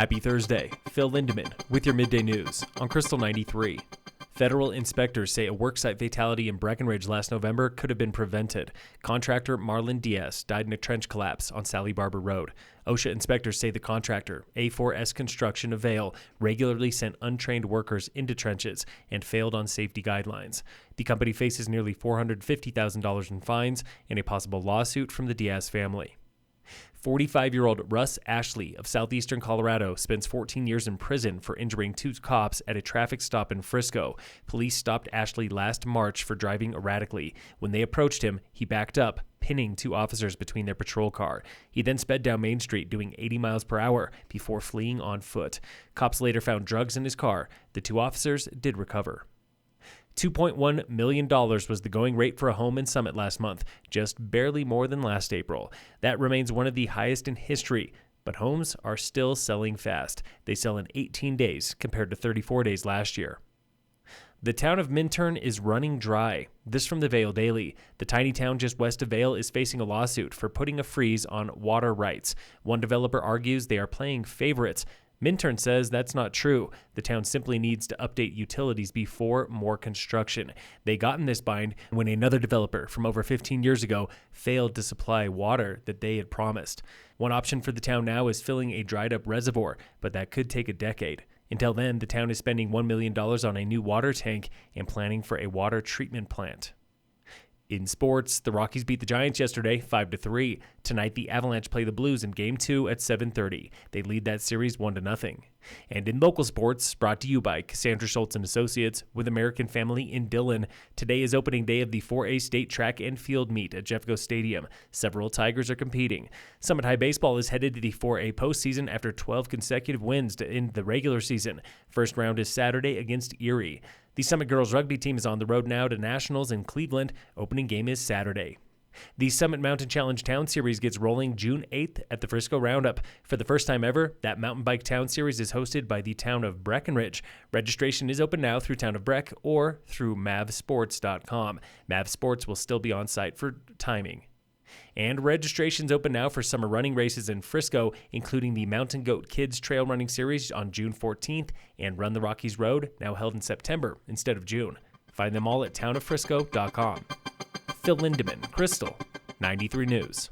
Happy Thursday. Phil Lindemann with your midday news on Krystal 93. Federal inspectors say a worksite fatality in Breckenridge last November could have been prevented. Contractor Marlon Diaz died in a trench collapse on Sally Barber Road. OSHA inspectors say the contractor, A4S Construction of Vail, regularly sent untrained workers into trenches and failed on safety guidelines. The company faces nearly $450,000 in fines and a possible lawsuit from the Diaz family. 45-year-old Russ Ashley of southeastern Colorado spends 14 years in prison for injuring two cops at a traffic stop in Frisco. Police stopped Ashley last March for driving erratically. When they approached him, he backed up, pinning two officers between their patrol car. He then sped down Main Street doing 80 miles per hour before fleeing on foot. Cops later found drugs in his car. The two officers did recover. $2.1 million was the going rate for a home in Summit last month, just barely more than last April. That remains one of the highest in history, but homes are still selling fast. They sell in 18 days compared to 34 days last year. The town of Minturn is running dry. This from the Vail Daily. The tiny town just west of Vail is facing a lawsuit for putting a freeze on water rights. One developer argues they are playing favorites. Minturn says that's not true. The town simply needs to update utilities before more construction. They got in this bind when another developer from over 15 years ago failed to supply water that they had promised. One option for the town now is filling a dried up reservoir, but that could take a decade. Until then, the town is spending $1 million on a new water tank and planning for a water treatment plant. In sports, the Rockies beat the Giants yesterday 5-3. Tonight, the Avalanche play the Blues in Game 2 at 7:30. They lead that series 1-0. And in local sports, brought to you by Cassandra Schultz & Associates with American Family in Dillon. Today is opening day of the 4A State Track and Field Meet at Jeffco Stadium. Several Tigers are competing. Summit High Baseball is headed to the 4A postseason after 12 consecutive wins to end the regular season. First round is Saturday against Erie. The Summit Girls Rugby team is on the road now to Nationals in Cleveland. Opening game is Saturday. The Summit Mountain Challenge Town Series gets rolling June 8th at the Frisco Roundup. For the first time ever, that mountain bike town series is hosted by the town of Breckenridge. Registration is open now through Town of Breck or through mavsports.com. Mav Sports will still be on site for timing. And registration's open now for summer running races in Frisco, including the Mountain Goat Kids Trail Running Series on June 14th and Run the Rockies Road, now held in September instead of June. Find them all at townoffrisco.com. Phil Lindemann, Krystal 93 News.